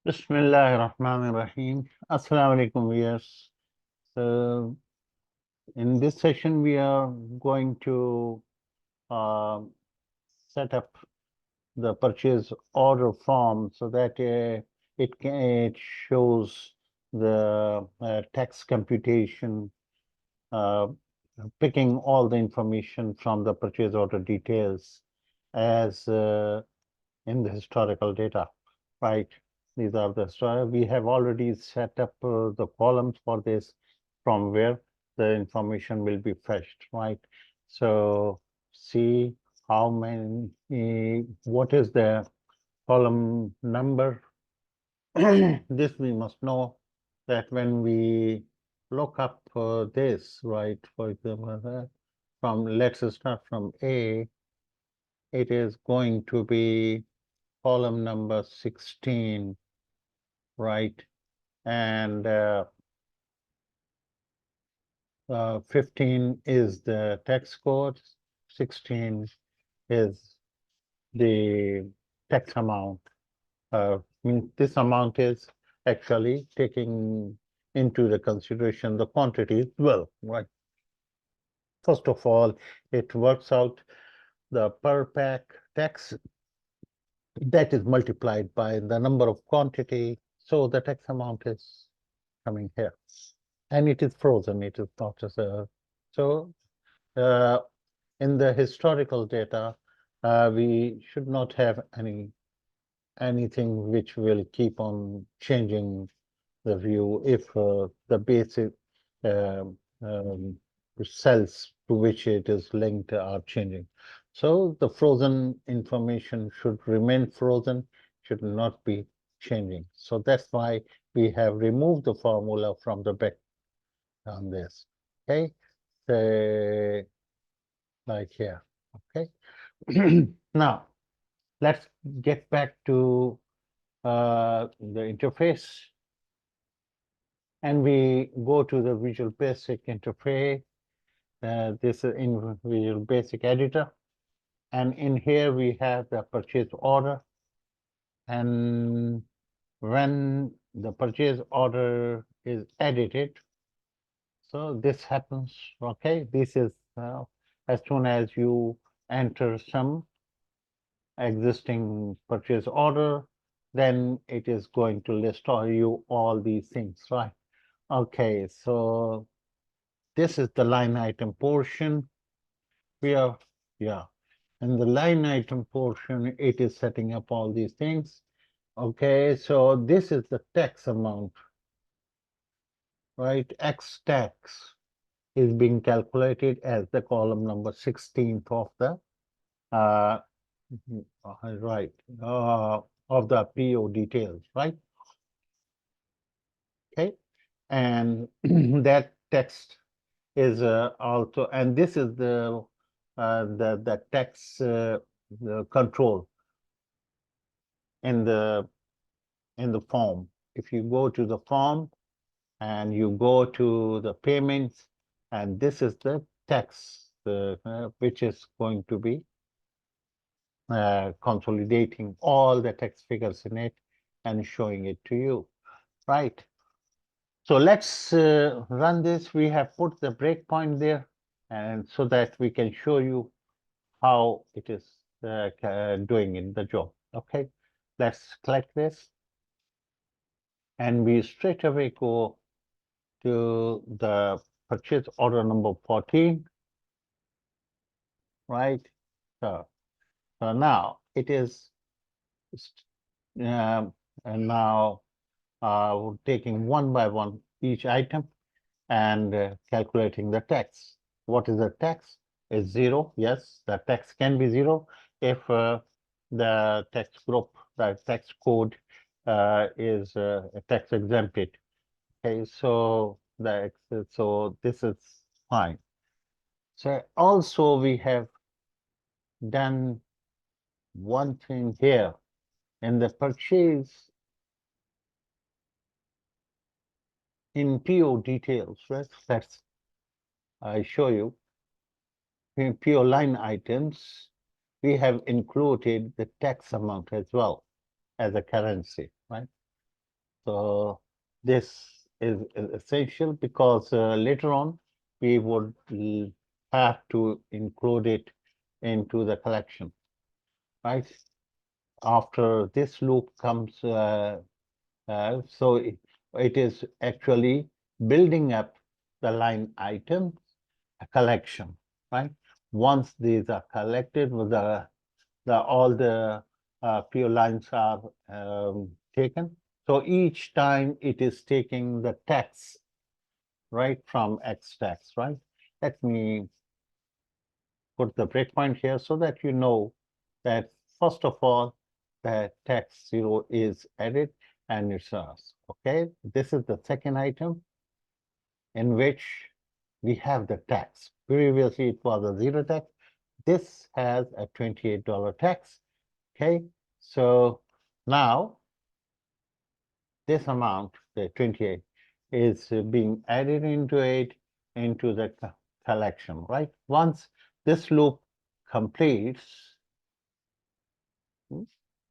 Bismillahirrahmanirrahim. Assalamu alaikum viewers. So in this session we are going to uh, set up the purchase order form so that it shows the tax computation, uh, picking all the information from the purchase order details as in the historical data, right? These are the we have already set up the columns for this from where the information will be fetched, right? So see how many, what is the column number. This we must know that when we look up this, right, for example, let's start from A, it is going to be column number 16, right? And 15 is the tax code, 16 is the tax amount. This amount is actually taking into the consideration the quantity as well, right? First of all, it works out the per pack tax that is multiplied by the number of quantity. So the tax amount is coming here. And it is frozen, it is not as a. So in the historical data, we should not have anything which will keep on changing the view if the basic uh, um, cells to which it is linked are changing. So the frozen information should remain frozen, should not be changing. So that's why we have removed the formula from the back on this. Okay, say like here. Okay. Now let's get back to the interface, and we go to the Visual Basic interface. This is in Visual Basic editor, and in here we have the purchase order. And when the purchase order is edited, so this happens. Okay, this is as soon as you enter some existing purchase order, then it is going to list all these things, right? Okay, so this is the line item portion. We are, yeah, in the line item portion, it is setting up all these things. Okay, so this is the tax amount, right? X tax is being calculated as the column number 16th of the uh, right of the PO details, right? Okay, and that text is also, and this is the tax the control in the form. If you go to the form and you go to the payments, and this is the tax which is going to be consolidating all the tax figures in it and showing it to you, right? So let's run this. We have put the breakpoint there, and so that we can show you how it is doing in the job. Okay, let's click this, and we straight away go to the purchase order number 14, right? So now it is and now taking one by one each item and calculating the tax. What is the tax? Is 0. Yes, the tax can be 0 if the tax group, the tax code is tax exempted. Okay, so this is fine. So also we have done one thing here in the purchase in PO details, right? Let's I show you. In PO line items, we have included the tax amount as well as a currency, right? So this is essential because later on we would have to include it into the collection, right? After this loop comes, so it is actually building up the line item collection, right? Once these are collected, all the PO lines are taken. So each time it is taking the tax, right, from X tax, right? Let me put the breakpoint here so that you know that first of all, the tax 0 is added and it's ours. Okay, this is the second item in which we have the tax. Previously, it was a 0 tax. This has a $28 tax. Okay, so now this amount, the 28, is being added into it into the collection, right? Once this loop completes,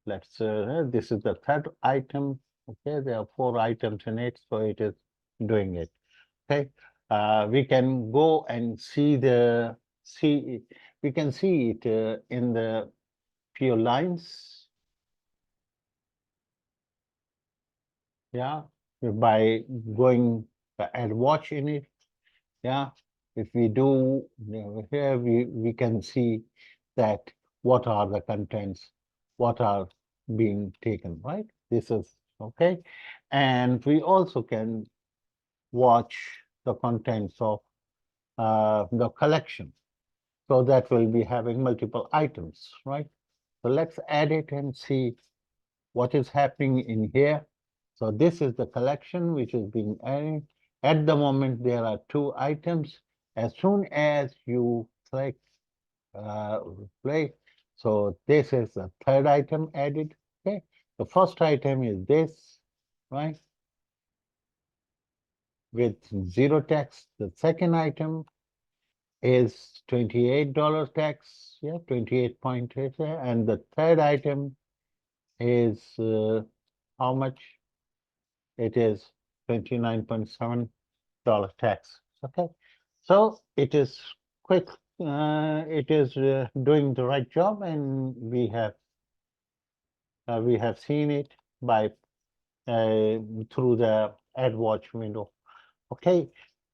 let's this is the third item. Okay, there are 4 items in it, so it is doing it. Okay, we can go and see we can see it in the PO lines. Yeah, by going and watch in it. Yeah, if we do here, we can see that what are the contents, what are being taken, right? This is okay. And we also can watch the contents of the collection. So that will be having multiple items, right? So let's add it and see what is happening in here. So this is the collection which is being added. At the moment, there are 2 items. As soon as you click uh, play, so this is the third item added. Okay, the first item is this, right? With 0 tax. The second item is $28 tax, yeah, 28.8, and the third item is how much? It is $29.7 tax. Okay, so it is quick. It is doing the right job, and we have seen it by through the AdWatch window. Okay,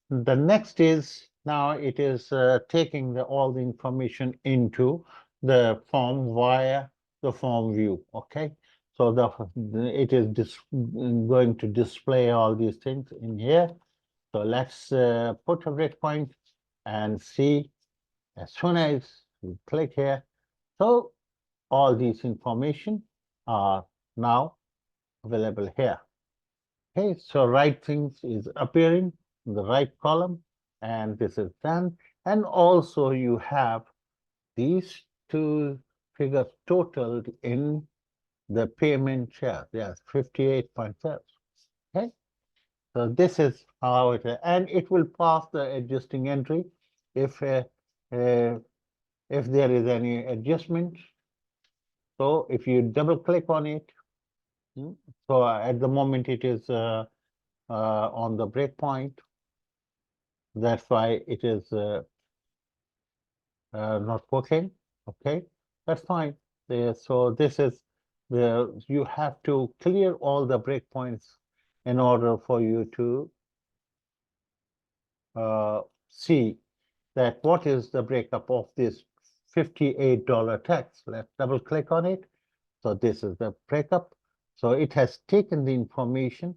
the next is now it is taking all the information into the form via the form view. Okay, so it is going to display all these things in here. So let's put a breakpoint and see as soon as we click here. So all these information are now available here. Okay, so right things is appearing in the right column, and this is done. And also you have these 2 figures totaled in the payment share. Yes, 58.7. Okay, so this is how it is, and it will pass the adjusting entry uh, if there is any adjustment. So if you double click on it, so at the moment it is on the breakpoint. That's why it is not working. Okay, that's fine. So this is you have to clear all the breakpoints in order for you to see that what is the breakup of this $58 tax. Let's double click on it. So this is the breakup. So it has taken the information.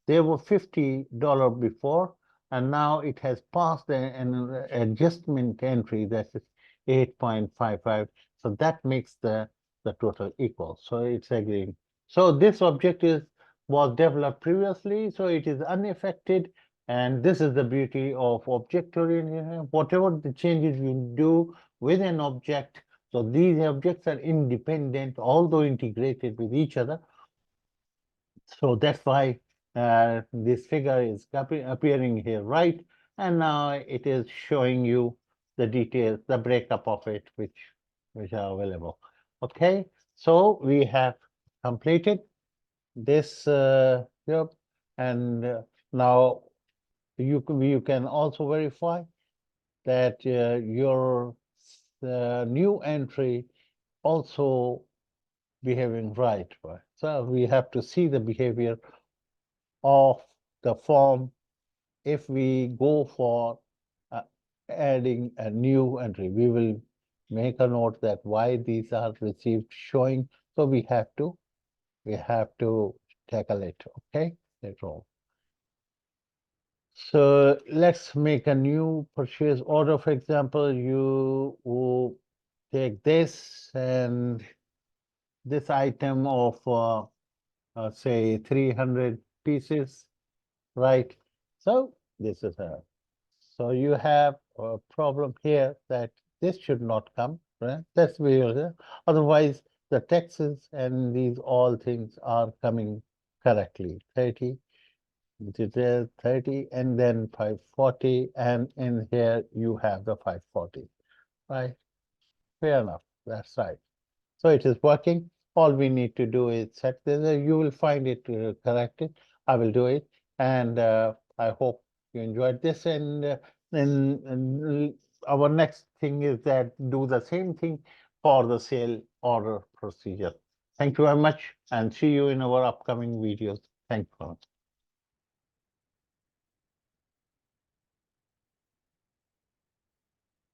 There were $50 before, and now it has passed an adjustment entry that is 8.55. So that makes the total equal. So it's agreeing. So this object was developed previously, so it is unaffected. And this is the beauty of object-oriented. Whatever the changes you do with an object, so these objects are independent, although integrated with each other. So that's why this figure is appearing here, right? And now it is showing you the details, the breakup of it, which are available. Okay, so we have completed this Yep. And now you can also verify that your new entry also behaving right. So we have to see the behavior of the form if we go for uh, adding a new entry. We will make a note that why these are received showing. So we have to tackle it. Okay, later on. So let's make a new purchase order. For example, you will take this and this item of say 300 pieces, right? So this is a so you have a problem here that this should not come, right? That's weird. Otherwise, the taxes and these all things are coming correctly. 30, which is there, 30, and then 540, and in here you have the 540, right? Fair enough. That's right. So it is working. All we need to do is set this. You will find it corrected. I will do it. And I hope you enjoyed this. And our next thing is that do the same thing for the sale order procedure. Thank you very much and see you in our upcoming videos. Thank you.